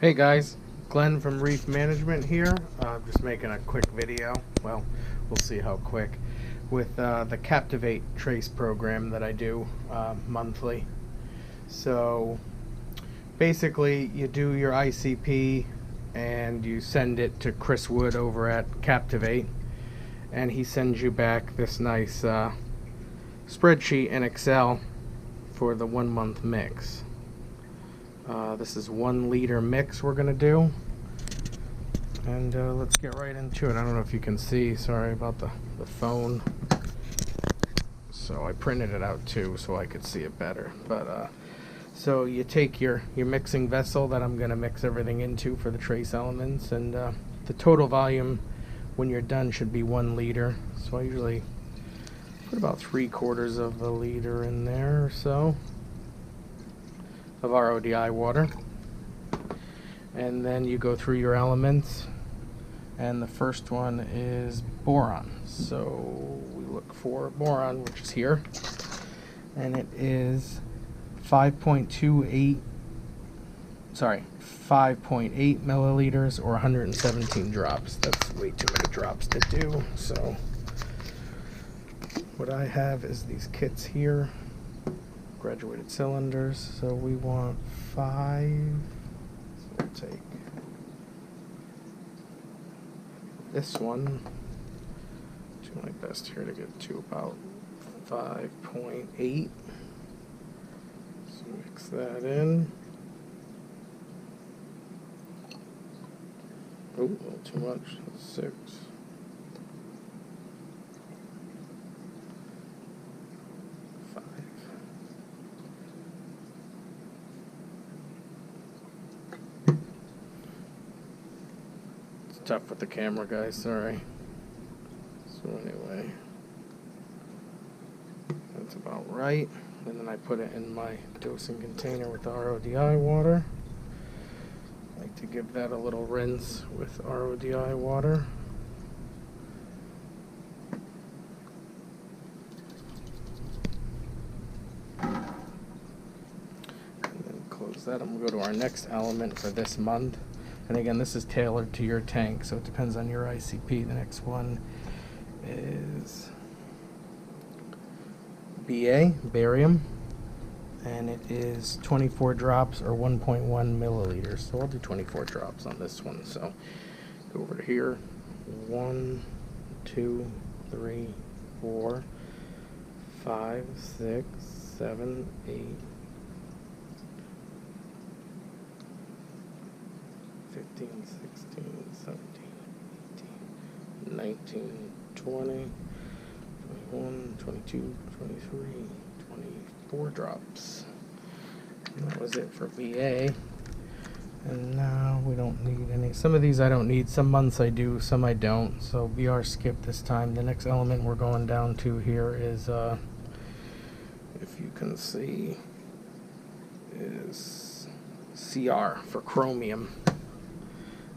Hey guys, Glenn from Reef Management here. Just making a quick video. Well, we'll see how quick. With the Captiv8 trace program that I do monthly. So basically, you do your ICP and you send it to Chris Wood over at Captiv8, and he sends you back this nice spreadsheet in Excel for the 1 month mix. This is 1 liter mix we're gonna do, and let's get right into it. I don't know if you can see, sorry about the phone. So I printed it out too so I could see it better. But so you take your mixing vessel that I'm gonna mix everything into for the trace elements, and the total volume when you're done should be 1 liter. So I usually put about 3/4 of a liter in there or so of RODI water, and then you go through your elements, and the first one is boron. So we look for boron, which is here, and it is 5.8 milliliters or 117 drops. That's way too many drops to do. So what I have is these kits here, graduated cylinders, so we want 5. So we'll take this one, do my best here to get to about 5.8. So mix that in. Oh, a little too much. That's 6. Tough with the camera, guys, sorry. So anyway, that's about right. And then I put it in my dosing container with the RODI water. I like to give that a little rinse with RODI water. And then close that. I'm going to go to our next element for this month. And again, this is tailored to your tank, so it depends on your ICP. The next one is barium, and it is 24 drops or 1.1 milliliters. So I'll do 24 drops on this one. So go over to here. 1, 2, 3, 4, 5, 6, 7, 8. 15, 16, 17, 18, 19, 20, 21, 22, 23, 24 drops. And that was it for VA. And now we don't need any. Some of these I don't need. Some months I do, some I don't. So BR skip this time. The next element we're going down to here is, if you can see, is CR for chromium.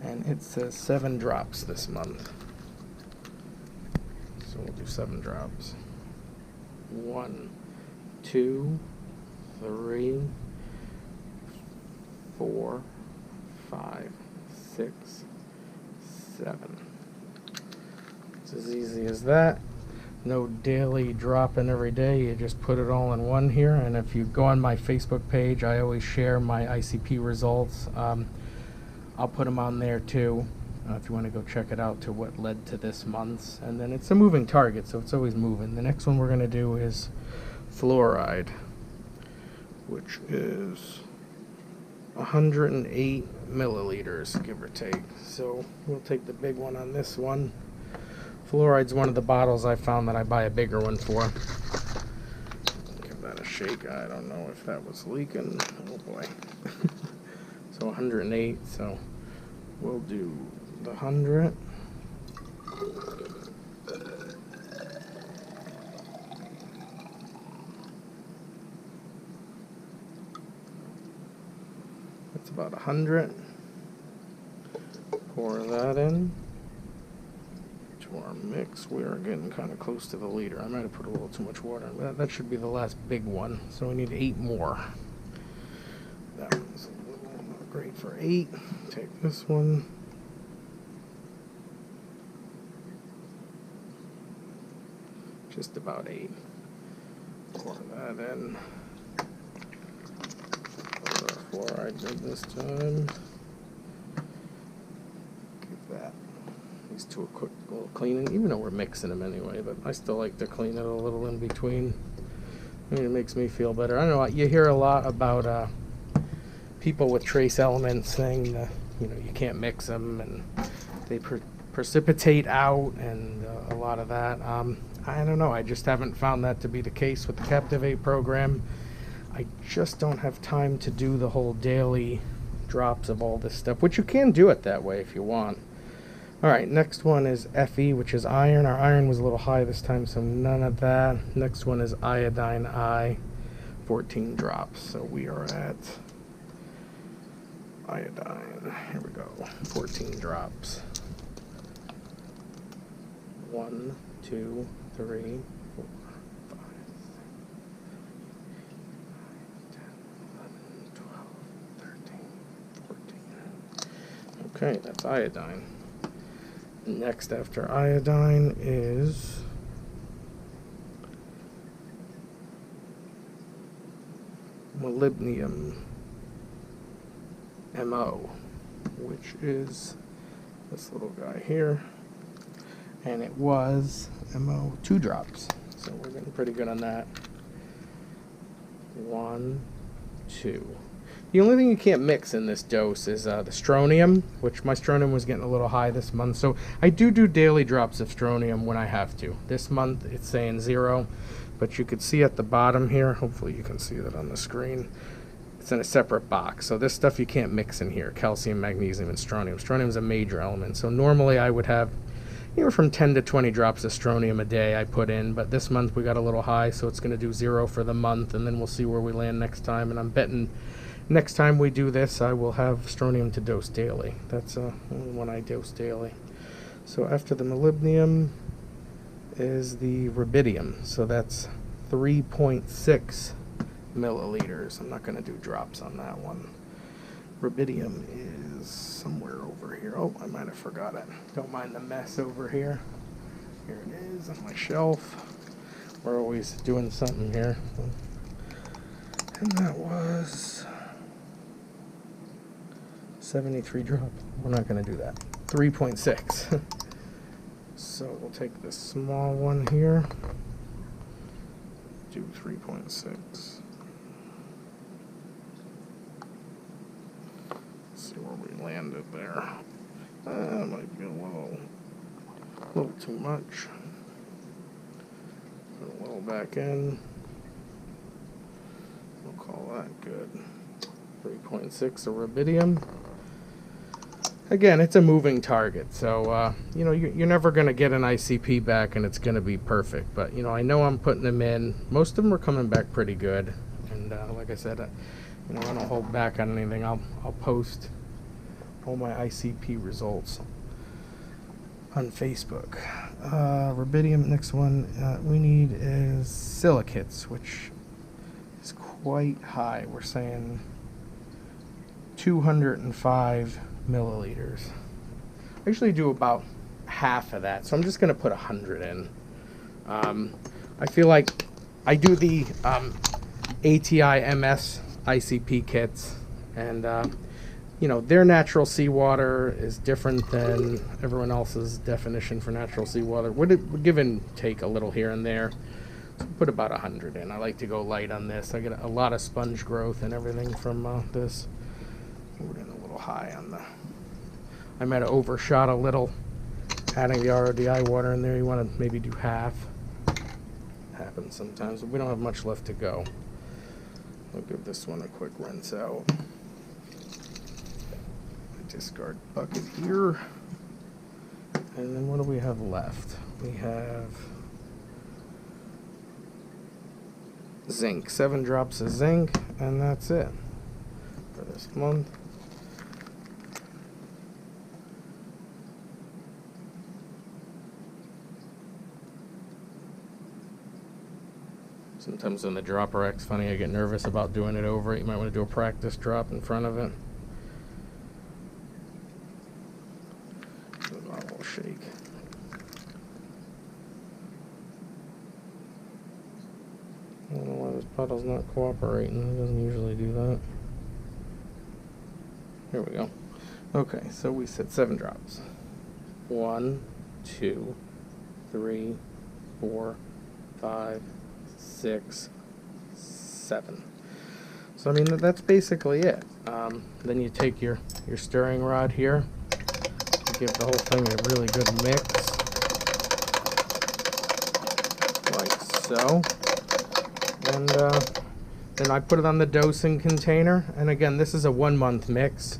And it says 7 drops this month. So we'll do 7 drops. 1, 2, 3, 4, 5, 6, 7. It's as easy as that. No daily dropping every day. You just put it all in one here. And if you go on my Facebook page, I always share my ICP results. I'll put them on there too, if you want to go check it out, to what led to this month's. And then it's a moving target, so it's always moving. The next one we're going to do is fluoride, which is 108 milliliters, give or take. So we'll take the big one on this one. Fluoride's one of the bottles I found that I buy a bigger one for. Give that a shake. I don't know if that was leaking. Oh boy. So 108, so we'll do the 100. That's about 100. Pour that in to our mix. We are getting kind of close to the liter. I might have put a little too much water in, but that should be the last big one. So we need 8 more. That one's a little Great for 8. Take this one. Just about 8. Pour that in. Fluoride did this time. Give that these two a quick little cleaning, even though we're mixing them anyway, but I still like to clean it a little in between. I mean, it makes me feel better. I don't know, you hear a lot about people with trace elements saying that, you know, you can't mix them and they precipitate out, and a lot of that. I don't know, I just haven't found that to be the case with the Captiv8 program. I just don't have time to do the whole daily drops of all this stuff, which you can do it that way if you want. Alright, next one is Fe, which is iron. Our iron was a little high this time, so none of that. Next one is iodine I, 14 drops. So we are at iodine. Here we go, 14 drops. 1, 2, 3, 4, 5, 10, 11, 12, 13, 14. Okay, that's iodine. Next after iodine is molybdenum, MO, which is this little guy here. And it was MO 2 drops. So we're getting pretty good on that. 1, 2. The only thing you can't mix in this dose is the strontium, which my strontium was getting a little high this month. So I do daily drops of strontium when I have to. This month it's saying 0, but you could see at the bottom here, hopefully you can see that on the screen, it's in a separate box. So this stuff you can't mix in here, calcium, magnesium, and strontium. Strontium is a major element. So normally I would have anywhere from 10 to 20 drops of strontium a day I put in, but this month we got a little high, so it's going to do 0 for the month, and then we'll see where we land next time. And I'm betting next time we do this, I will have strontium to dose daily. That's only one I dose daily. So after the molybdenum is the rubidium. So that's 3.6 milliliters. I'm not going to do drops on that one. Rubidium is somewhere over here. Oh, I might have forgot it. Don't mind the mess over here. Here it is on my shelf. We're always doing something here. And that was 73 drops. We're not going to do that. 3.6. So we'll take this small one here. Do 3.6. See where we landed there. That might be a little too much. Put a little back in. We'll call that good. 3.6 of rubidium. Again, it's a moving target, so you know, you're never going to get an ICP back and it's going to be perfect. But you know, I know I'm putting them in. Most of them are coming back pretty good, and like I said, you know, I don't hold back on anything. I'll post all my ICP results on Facebook. Rubidium, next one we need is silicates, which is quite high. We're saying 205 milliliters. I usually do about half of that, so I'm just going to put 100 in. I feel like I do the ATI MS ICP kits, and you know, their natural seawater is different than everyone else's definition for natural seawater. We're giving take a little here and there. So put about 100 in. I like to go light on this. I get a lot of sponge growth and everything from this. We're getting a little high on the... I might have overshot a little adding the RODI water in there. You want to maybe do half. Happens sometimes, but we don't have much left to go. I'll give this one a quick rinse out. Discard bucket here. And then what do we have left? We have zinc. 7 drops of zinc, and that's it for this month. Sometimes when the dropper acts funny, I get nervous about doing it over it. You might want to do a practice drop in front of it. shake. I don't know why this bottle's not cooperating. It doesn't usually do that. Here we go. Okay, so we said 7 drops. 1, 2, 3, 4, 5, 6, 7. So I mean that's basically it. Then you take your stirring rod here, give the whole thing a really good mix, like so, and then I put it on the dosing container. And again, this is a 1-month mix.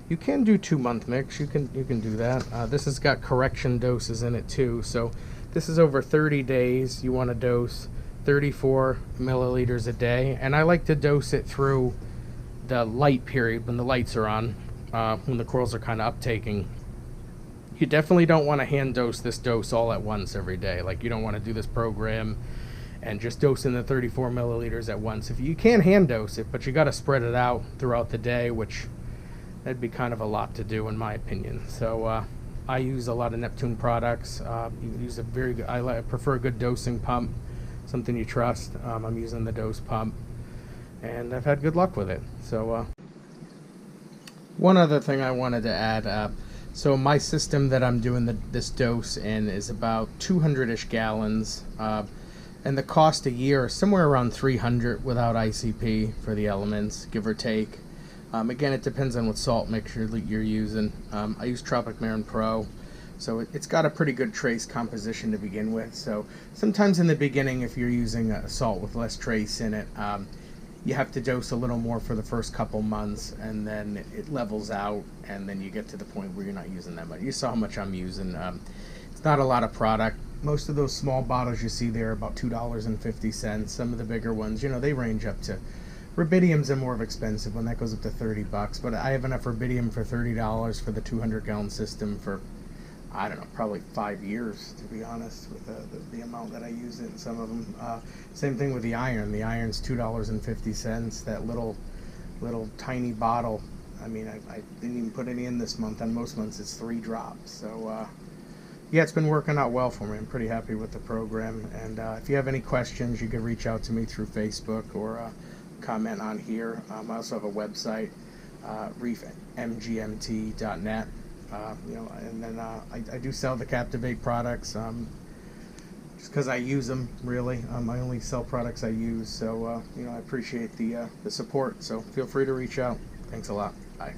You can do 2-month mix. You can do that. This has got correction doses in it too. So this is over 30 days. You want to dose 34 milliliters a day, and I like to dose it through the light period when the lights are on, when the corals are kind of uptaking. You definitely don't want to hand dose this dose all at once every day. Like, you don't want to do this program and just dose in the 34 milliliters at once. If you can hand dose it, but you got to spread it out throughout the day, which that'd be kind of a lot to do in my opinion. So I use a lot of Neptune products. You use a very good, I prefer a good dosing pump, something you trust. I'm using the dose pump, and I've had good luck with it. So one other thing I wanted to add, so my system that I'm doing this dose in is about 200-ish gallons, and the cost a year is somewhere around $300 without ICP for the elements, give or take. Again, it depends on what salt mixture you're using. I use Tropic Marin Pro, so it's got a pretty good trace composition to begin with. So sometimes in the beginning, if you're using a salt with less trace in it, you have to dose a little more for the first couple months, and then it levels out, and then you get to the point where you're not using that much. You saw how much I'm using. It's not a lot of product. Most of those small bottles you see there are about $2.50. Some of the bigger ones, you know, they range up to, rubidium's a more expensive one, that goes up to $30, but I have enough rubidium for $30 for the 200-gallon system for, I don't know, probably 5 years, to be honest, with the amount that I use it in some of them. Same thing with the iron. The iron's $2.50. That little tiny bottle, I mean, I didn't even put any in this month. On most months it's 3 drops. So yeah, it's been working out well for me. I'm pretty happy with the program. And if you have any questions, you can reach out to me through Facebook or comment on here. I also have a website, reefmgmt.net. You know, and then I do sell the Captiv8 products, just because I use them, really. I only sell products I use, so you know, I appreciate the support. So feel free to reach out. Thanks a lot. Bye.